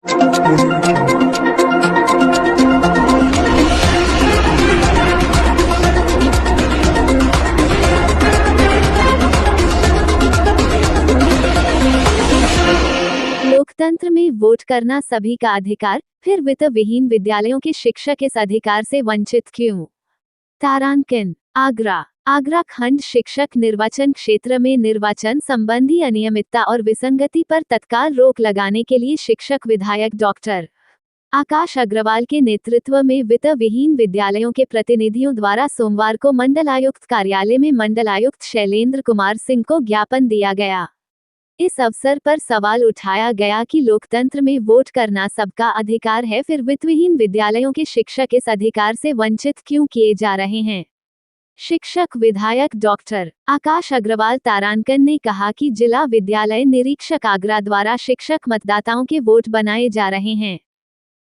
लोकतंत्र में वोट करना सभी का अधिकार, फिर वित्त विहीन विद्यालयों के शिक्षक इस अधिकार से वंचित क्यों? तारांकिन, आगरा खंड शिक्षक निर्वाचन क्षेत्र में निर्वाचन संबंधी अनियमितता और विसंगति पर तत्काल रोक लगाने के लिए शिक्षक विधायक डॉक्टर आकाश अग्रवाल के नेतृत्व में वित्त विहीन विद्यालयों के प्रतिनिधियों द्वारा सोमवार को मंडलायुक्त कार्यालय में मंडलायुक्त शैलेंद्र कुमार सिंह को ज्ञापन दिया गया। इस अवसर पर सवाल उठाया गया कि लोकतंत्र में वोट करना सबका अधिकार है, फिर वित्तविहीन विद्यालयों के शिक्षक इस अधिकार से वंचित क्यों किए जा रहे हैं? शिक्षक विधायक डॉक्टर आकाश अग्रवाल तारांकन ने कहा कि जिला विद्यालय निरीक्षक आगरा द्वारा शिक्षक मतदाताओं के वोट बनाए जा रहे हैं।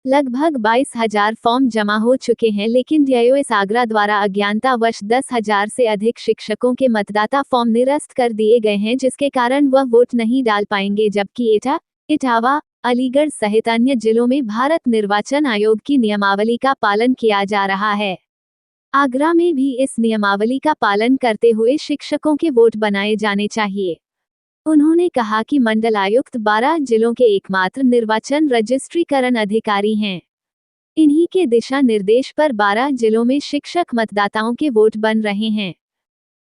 लगभग 22,000 फॉर्म जमा हो चुके हैं, लेकिन डीआईओएस आगरा द्वारा अज्ञानतावश 10,000 से अधिक शिक्षकों के मतदाता फॉर्म निरस्त कर दिए गए हैं, जिसके कारण वह वोट नहीं डाल पाएंगे, जबकि एटा, इटावा, अलीगढ़ सहित अन्य जिलों में भारत निर्वाचन आयोग की नियमावली का पालन किया जा रहा है। आगरा में भी इस नियमावली का पालन करते हुए शिक्षकों के वोट बनाए जाने चाहिए। उन्होंने कहा कि मंडलायुक्त 12 जिलों के एकमात्र निर्वाचन रजिस्ट्रीकरण अधिकारी हैं। इन्हीं के दिशा निर्देश पर 12 जिलों में शिक्षक मतदाताओं के वोट बन रहे हैं।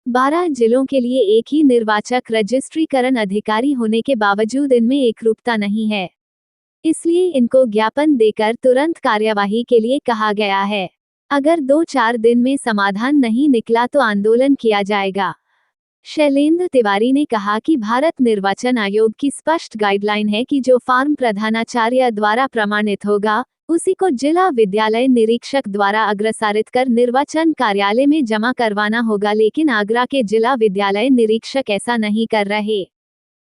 12 जिलों के लिए एक ही निर्वाचक रजिस्ट्रीकरण अधिकारी होने के बावजूद इनमें एकरूपता नहीं है, इसलिए इनको ज्ञापन देकर तुरंत कार्यवाही के लिए कहा गया है। अगर 2-4 दिन में समाधान नहीं निकला तो आंदोलन किया जाएगा। शैलेंद्र तिवारी ने कहा कि भारत निर्वाचन आयोग की स्पष्ट गाइडलाइन है कि जो फॉर्म प्रधानाचार्य द्वारा प्रमाणित होगा, उसी को जिला विद्यालय निरीक्षक द्वारा अग्रसारित कर निर्वाचन कार्यालय में जमा करवाना होगा, लेकिन आगरा के जिला विद्यालय निरीक्षक ऐसा नहीं कर रहे।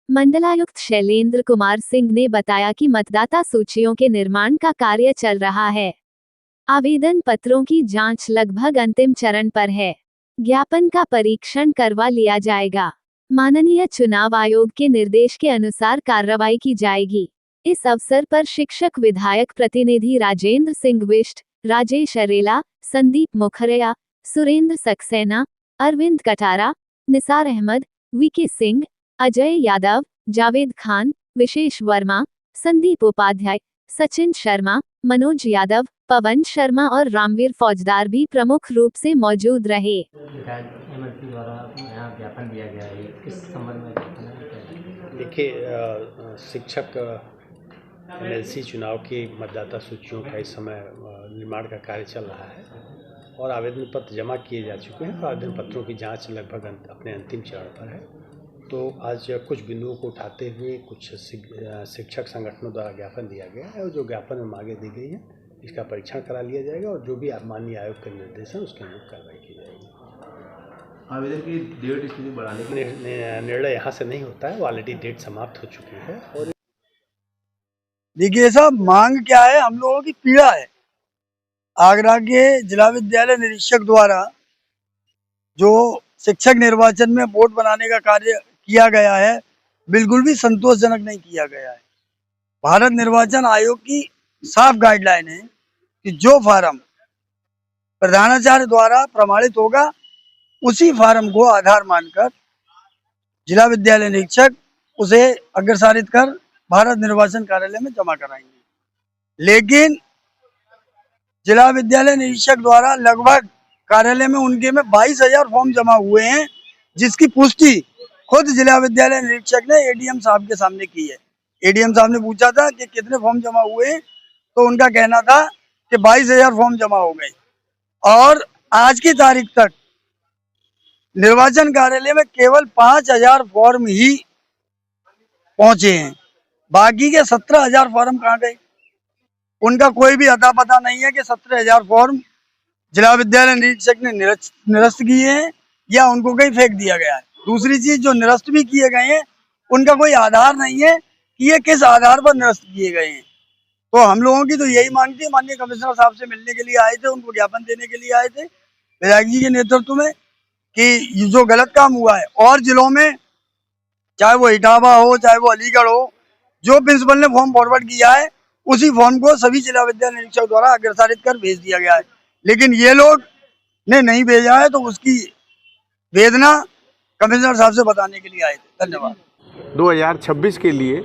मंडलायुक्त शैलेंद्र कुमार सिंह ने बताया कि मतदाता सूचियों के निर्माण का कार्य चल रहा है। आवेदन पत्रों की जांच लगभग अंतिम चरण पर है। ज्ञापन का परीक्षण करवा लिया जाएगा। माननीय चुनाव आयोग के निर्देश के अनुसार कार्रवाई की जाएगी। इस अवसर पर शिक्षक विधायक प्रतिनिधि राजेंद्र सिंह बिष्ट, राजेश अरेला, संदीप मुखरिया, सुरेंद्र सक्सेना, अरविंद कटारा, निसार अहमद, वीके सिंह, अजय यादव, जावेद खान, विशेष वर्मा, संदीप उपाध्याय, सचिन शर्मा, मनोज यादव, पवन शर्मा और रामवीर फौजदार भी प्रमुख रूप से मौजूद रहे। ज्ञापन दिया गया है, किस संबंध में? देखिए, शिक्षक एमएलसी चुनाव की मतदाता सूचियों का इस समय निर्माण का कार्य चल रहा है और आवेदन पत्र जमा किए जा चुके हैं। तो आवेदन पत्रों की जांच लगभग अपने अंतिम चरण पर है। तो आज कुछ बिंदुओं को उठाते हुए कुछ शिक्षक संगठनों द्वारा ज्ञापन दिया गया है और जो ज्ञापन में मांगे दी गई है, इसका परीक्षण करा लिया जाएगा और जो भी माननीय आयोग के निर्देश हैं उसके अनुरूप कार्रवाई की जाएगी। आवेदन की डेट स्थिति बढ़ाने के निर्णय यहाँ से नहीं होता है, वो ऑलरेडी डेट समाप्त हो चुकी है। और देखिए साहब, मांग क्या है, हम लोगों की पीड़ा है। आगरा के जिला विद्यालय निरीक्षक द्वारा जो शिक्षक निर्वाचन में वोट बनाने का कार्य किया गया है, बिल्कुल भी संतोषजनक नहीं किया गया है। भारत निर्वाचन आयोग की साफ गाइडलाइन है कि जो फार्म प्रधानाचार्य द्वारा प्रमाणित होगा, उसी फार्म को आधार मानकर जिला विद्यालय निरीक्षक उसे अग्रसारित कर भारत निर्वाचन कार्यालय में जमा कराएंगे। लेकिन जिला विद्यालय निरीक्षक द्वारा लगभग कार्यालय में उनके में 22,000 फॉर्म जमा हुए हैं, जिसकी पुष्टि खुद जिला विद्यालय निरीक्षक ने एडीएम साहब के सामने की है। एडीएम साहब ने पूछा था कि कितने फॉर्म जमा हुए हैं, तो उनका कहना था कि 22,000 फॉर्म जमा हो गए और आज की तारीख तक निर्वाचन कार्यालय में केवल 5,000 फॉर्म ही पहुंचे हैं। बाकी के 17,000 फॉर्म कहाँ गए? उनका कोई भी अता पता नहीं है कि 17,000 फॉर्म जिला विद्यालय निरीक्षक ने निरस्त किए हैं या उनको कहीं फेंक दिया गया है। दूसरी चीज, जो निरस्त भी किए गए हैं उनका कोई आधार नहीं है कि ये किस आधार पर निरस्त किए गए हैं। तो हम लोगों की तो यही मांग थी, माननीय कमिश्नर साहब से मिलने के लिए आए थे, उनको ज्ञापन देने के लिए आए थे विधायक जी के नेतृत्व में, कि जो गलत काम हुआ है और जिलों में, चाहे वो इटावा हो चाहे वो अलीगढ़ हो, जो प्रिंसिपल ने फॉर्म फॉरवर्ड किया है उसी फॉर्म को सभी जिला विद्यालय निरीक्षक द्वारा अग्रसारित कर भेज दिया गया है, लेकिन ये लोग ने नहीं भेजा है, तो उसकी वेदना कमिश्नर साहब से बताने के लिए आए थे। धन्यवाद। 2026 के लिए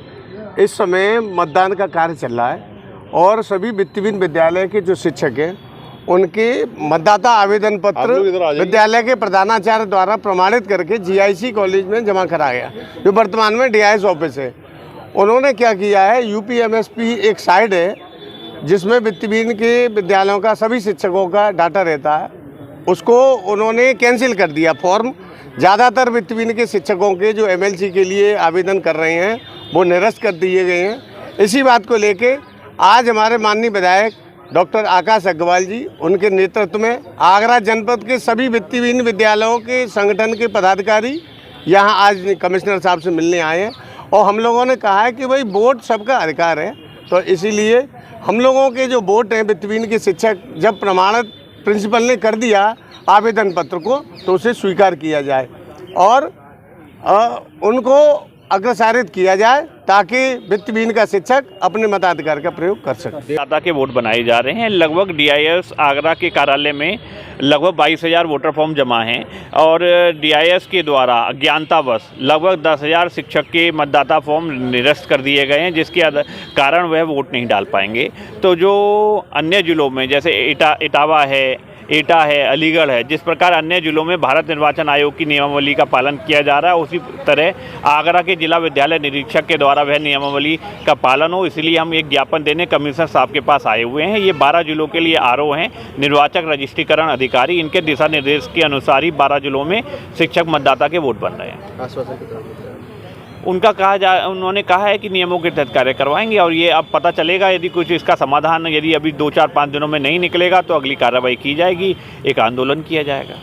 इस समय मतदान का कार्य चल रहा है और सभी वित्तहीन विद्यालय के जो शिक्षक हैं उनके मतदाता आवेदन पत्र विद्यालय के प्रधानाचार्य द्वारा प्रमाणित करके जीआईसी कॉलेज में जमा कराया गया, जो वर्तमान में डीआईएस ऑफिस है। उन्होंने क्या किया है, यूपीएमएसपी एक साइट है जिसमें वित्तहीन के विद्यालयों का सभी शिक्षकों का डाटा रहता है, उसको उन्होंने कैंसिल कर दिया फॉर्म। ज़्यादातर वित्तहीन के शिक्षकों के जो एमएलसी के लिए आवेदन कर रहे हैं वो निरस्त कर दिए गए हैं। इसी बात को लेके आज हमारे माननीय विधायक डॉक्टर आकाश अग्रवाल जी, उनके नेतृत्व में आगरा जनपद के सभी वित्तहीन विद्यालयों के संगठन के पदाधिकारी यहाँ आज कमिश्नर साहब से मिलने आए हैं और हम लोगों ने कहा है कि भाई वोट सबका अधिकार है, तो इसीलिए हम लोगों के जो वोट हैं वित्तहीन के शिक्षक जब प्रमाणित प्रिंसिपल ने कर दिया आवेदन पत्र को तो उसे स्वीकार किया जाए और उनको अग्रसारित किया जाए ताकि वित्तहीन का शिक्षक अपने मताधिकार का प्रयोग कर सके। मतदाता के वोट बनाए जा रहे हैं। लगभग डीआईएस आगरा के कार्यालय में लगभग 22,000 वोटर फॉर्म जमा हैं और डीआईएस के द्वारा अज्ञानतावश लगभग 10,000 शिक्षक के मतदाता फॉर्म निरस्त कर दिए गए हैं, जिसके कारण वह वोट नहीं डाल पाएंगे। तो जो अन्य जिलों में जैसे इटावा है, एटा है, अलीगढ़ है, जिस प्रकार अन्य जिलों में भारत निर्वाचन आयोग की नियमावली का पालन किया जा रहा है, उसी तरह आगरा के जिला विद्यालय निरीक्षक के द्वारा वह नियमावली का पालन हो, इसलिए हम एक ज्ञापन देने कमिश्नर साहब के पास आए हुए हैं। ये 12 जिलों के लिए आरओ हैं, निर्वाचक रजिस्ट्रीकरण अधिकारी, इनके दिशा निर्देश के अनुसार ही 12 जिलों में शिक्षक मतदाता के वोट बन रहे हैं। उन्होंने कहा है कि नियमों के तहत कार्य करवाएंगे और ये अब पता चलेगा, यदि कुछ इसका समाधान यदि अभी 2-4-5 दिनों में नहीं निकलेगा तो अगली कार्रवाई की जाएगी, एक आंदोलन किया जाएगा।